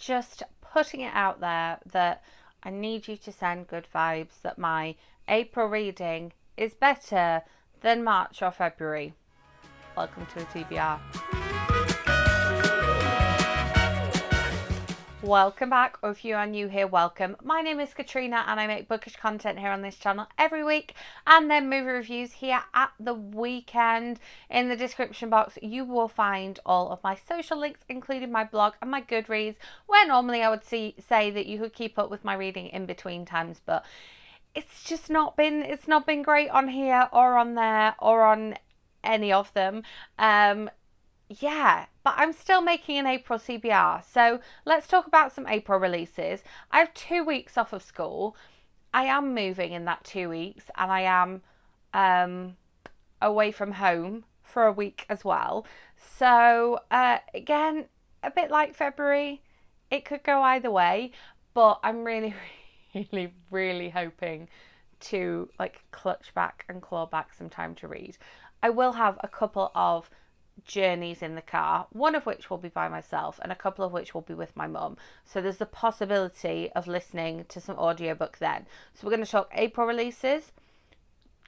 just putting it out there that I need you to send good vibes, that my April reading is better than March or February. Welcome to a TBR. Welcome back, or if you are new here, welcome. My name is Katrina and I make bookish content here on this channel every week, and then movie reviews here at the weekend. In the description box you will find all of my social links, including my blog and my Goodreads, where normally I would say that you could keep up with my reading in between times, but it's not been great on here or on there or on any of them. Yeah, but I'm still making an April TBR. So let's talk about some April releases. I have 2 weeks off of school. I am moving in that 2 weeks, and I am away from home for a week as well. So again, a bit like February, it could go either way, but I'm really, really hoping to clutch back and claw back some time to read. I will have a couple of journeys in the car, one of which will be by myself and a couple of which will be with my mum, so there's the possibility of listening to some audiobook then. So we're going to talk April releases,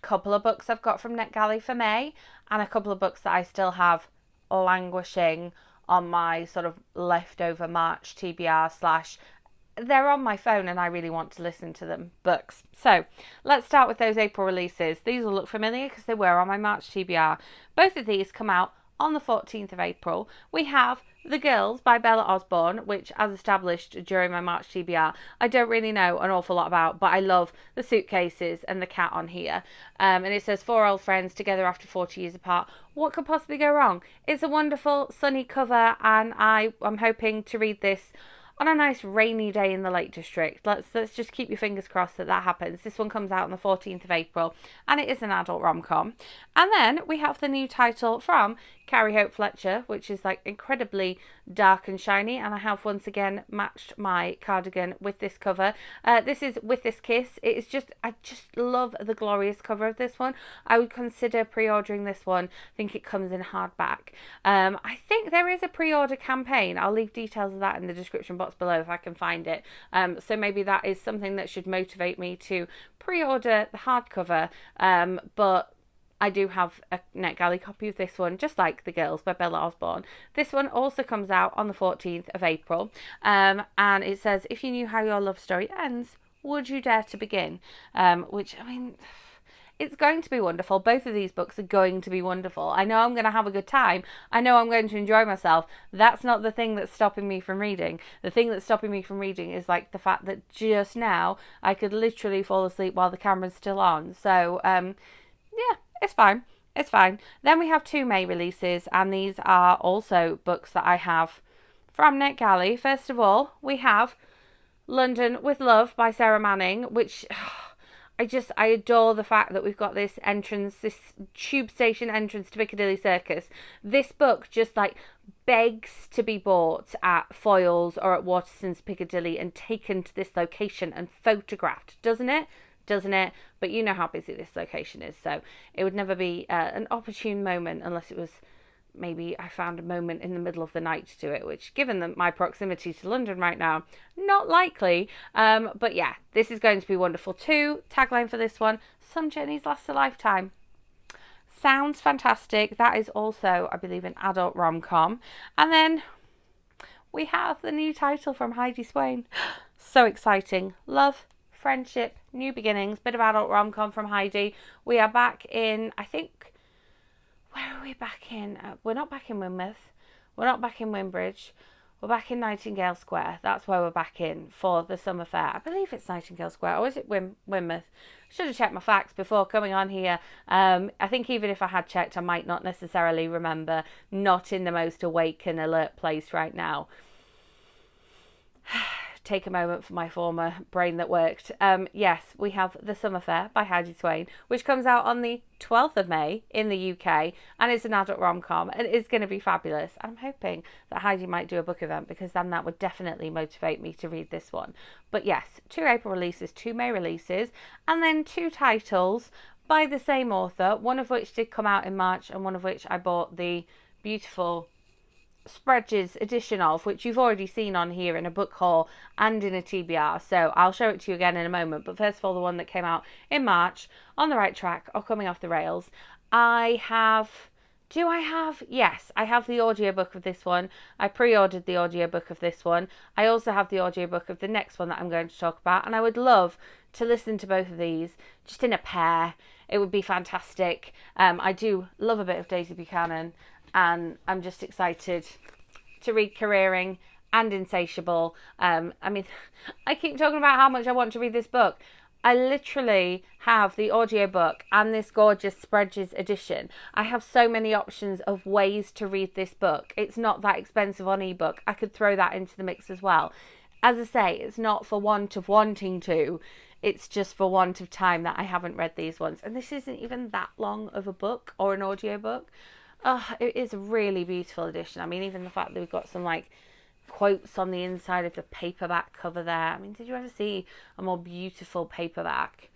couple of books I've got from NetGalley for May, and a couple of books that I still have languishing on my sort of leftover March TBR / they're on my phone and I really want to listen to them books. So let's start with those April releases. These will look familiar because they were on my March TBR. Both of these come out on the 14th of April. We have The Girls by Bella Osborne, which, as established during my March TBR, I don't really know an awful lot about, but I love the suitcases and the cat on here. And it says 4 old friends together after 40 years apart. What could possibly go wrong? It's a wonderful sunny cover, and I'm hoping to read this on a nice rainy day in the Lake District. Let's just keep your fingers crossed that happens. This one comes out on the 14th of April, and it is an adult rom-com. And then we have the new title from Carrie Fletcher, which is incredibly dark and shiny, and I have once again matched my cardigan with this cover. This is With This Kiss. It is I just love the glorious cover of this one. I would consider pre-ordering this one. I think it comes in hardback. I think there is a pre-order campaign. I'll leave details of that in the description box below if I can find it. So maybe that is something that should motivate me to pre-order the hardcover. But I do have a NetGalley copy of this one, just like The Girls by Bella Osborne. This one also comes out on the 14th of April. And it says, if you knew how your love story ends, would you dare to begin? Which, I mean, it's going to be wonderful. Both of these books are going to be wonderful. I know I'm going to have a good time. I know I'm going to enjoy myself. That's not the thing that's stopping me from reading. The thing that's stopping me from reading is the fact that just now I could literally fall asleep while the camera's still on. So, yeah. It's fine. It's fine. Then we have 2 May releases, and these are also books that I have from NetGalley. First of all, we have London with Love by Sarra Manning, which I adore the fact that we've got this entrance, this tube station entrance to Piccadilly Circus. This book just begs to be bought at Foyles or at Waterston's Piccadilly and taken to this location and photographed, doesn't it? But you know how busy this location is, so it would never be an opportune moment unless it was maybe I found a moment in the middle of the night to do it, which, given my proximity to London right now, not likely. But yeah, this is going to be wonderful too. Tagline for this one: some journeys last a lifetime. Sounds fantastic. That is also, I believe, an adult rom-com. And then we have the new title from Heidi Swain. So exciting. Love, Friendship, New Beginnings, bit of adult rom-com from Heidi. We are back in, I think, where are we back in? We're not back in Weymouth. We're not back in Wimbridge. We're back in Nightingale Square. That's where we're back in for the summer fair. I believe it's Nightingale Square, or is it Weymouth? Should have checked my facts before coming on here. I think even if I had checked, I might not necessarily remember. Not in the most awake and alert place right now. Take a moment for my former brain that worked. Yes, we have The Summer Fair by Heidi Twain, which comes out on the 12th of May in the UK, and it's an adult rom-com, and it's going to be fabulous. I'm hoping that Heidi might do a book event, because then that would definitely motivate me to read this one. But yes, 2 April releases, 2 May releases, and then 2 titles by the same author, one of which did come out in March, and one of which I bought the beautiful Spreads' edition of, which you've already seen on here in a book haul and in a TBR, so I'll show it to you again in a moment. But first of all, the one that came out in March, On the Right Track or Coming Off the Rails. Yes, I have the audiobook of this one. I pre-ordered the audiobook of this one. I also have the audiobook of the next one that I'm going to talk about, and I would love to listen to both of these just in a pair. It would be fantastic. I do love a bit of Daisy Buchanan, and I'm just excited to read Careering and Insatiable. I mean, I keep talking about how much I want to read this book. I literally have the audiobook and this gorgeous Spreads' edition. I have so many options of ways to read this book. It's not that expensive on ebook. I could throw that into the mix as well. As I say, it's not for want of wanting to. It's just for want of time that I haven't read these ones. And this isn't even that long of a book or an audiobook. It is a really beautiful edition. I mean, even the fact that we've got some like quotes on the inside of the paperback cover there. I mean, did you ever see a more beautiful paperback?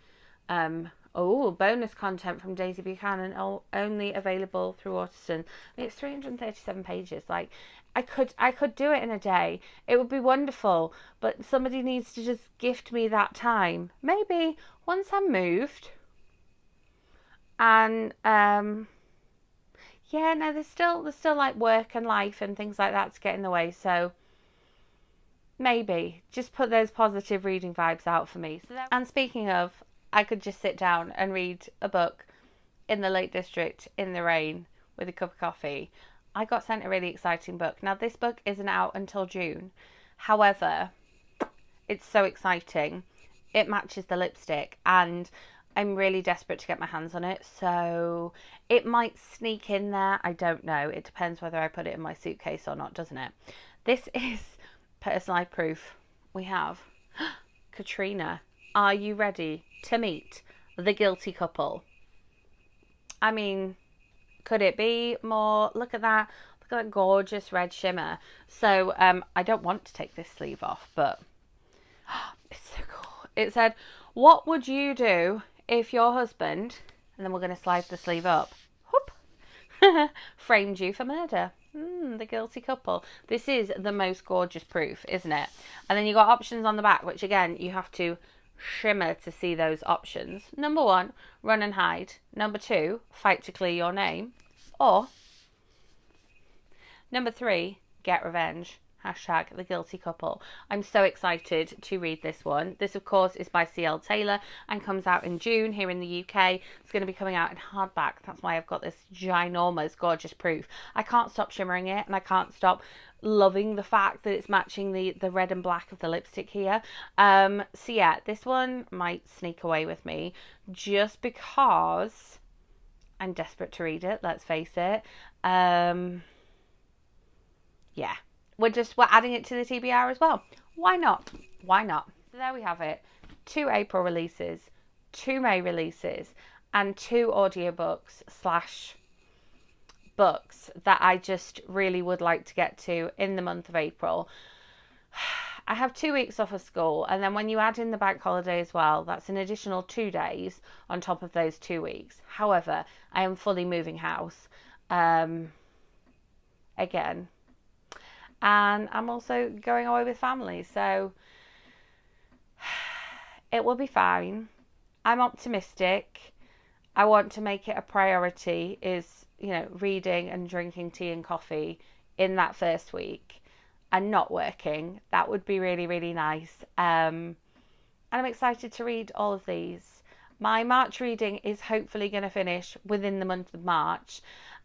Bonus content from Daisy Buchanan, only available through Autism. I mean, it's 337 pages. Like, I could do it in a day. It would be wonderful, but somebody needs to just gift me that time. Maybe once I'm moved. And yeah, no, there's still like work and life and things like that to get in the way. So maybe just put those positive reading vibes out for me. And speaking of, I could just sit down and read a book in the Lake District in the rain with a cup of coffee. I got sent a really exciting book. Now, this book isn't out until June. However, it's so exciting. It matches the lipstick, and I'm really desperate to get my hands on it. So it might sneak in there. I don't know. It depends whether I put it in my suitcase or not, doesn't it? This is personalized proof. We have Catriona. Are you ready to meet the guilty couple? I mean, could it be more? Look at that. Look at that gorgeous red shimmer. So I don't want to take this sleeve off, but it's so cool. It said, what would you do if your husband, and then we're going to slide the sleeve up, whoop, framed you for murder? The guilty couple. This is the most gorgeous proof, isn't it? And then you got options on the back, which again, you have to shimmer to see those options. Number 1, run and hide. Number 2, fight to clear your name. Or number 3, get revenge. Hashtag the guilty couple. I'm so excited to read this one. This, of course, is by C.L. Taylor and comes out in June here in the UK. It's going to be coming out in hardback. That's why I've got this ginormous, gorgeous proof. I can't stop shimmering it, and I can't stop loving the fact that it's matching the red and black of the lipstick here. So yeah, this one might sneak away with me just because I'm desperate to read it, let's face it. Yeah. We're adding it to the TBR as well. Why not? Why not? So there we have it. 2 April releases, 2 May releases, and 2 audiobooks / books that I just really would like to get to in the month of April. I have 2 weeks off of school, and then when you add in the bank holiday as well, that's an additional 2 days on top of those 2 weeks. However, I am fully moving house again. And I'm also going away with family, so it will be fine. I'm optimistic. I want to make it a priority is, reading and drinking tea and coffee in that first week and not working. That would be really, really nice. And I'm excited to read all of these. My March reading is hopefully going to finish within the month of March.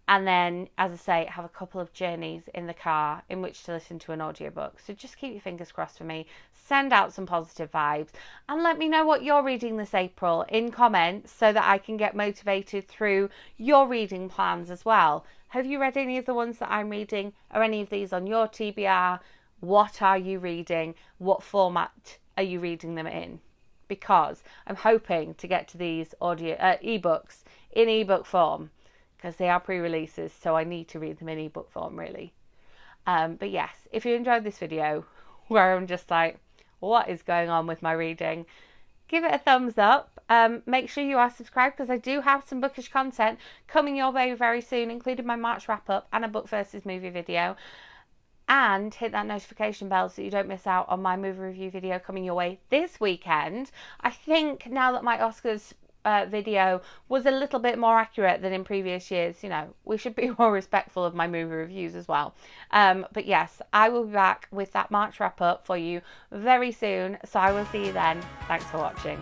And then, as I say, have a couple of journeys in the car in which to listen to an audiobook. So just keep your fingers crossed for me. Send out some positive vibes. And let me know what you're reading this April in comments so that I can get motivated through your reading plans as well. Have you read any of the ones that I'm reading? Are any of these on your TBR? What are you reading? What format are you reading them in? Because I'm hoping to get to these ebooks in ebook form, because they are pre-releases, so I need to read them in ebook form, really. But yes, if you enjoyed this video, where I'm just like, what is going on with my reading, give it a thumbs up. Make sure you are subscribed, because I do have some bookish content coming your way very soon, including my March wrap-up and a book versus movie video. and hit that notification bell so you don't miss out on my movie review video coming your way this weekend. I think now that my Oscars video was a little bit more accurate than in previous years, you know, we should be more respectful of my movie reviews as well. But yes, I will be back with that March wrap up for you very soon, so I will see you then. Thanks for watching.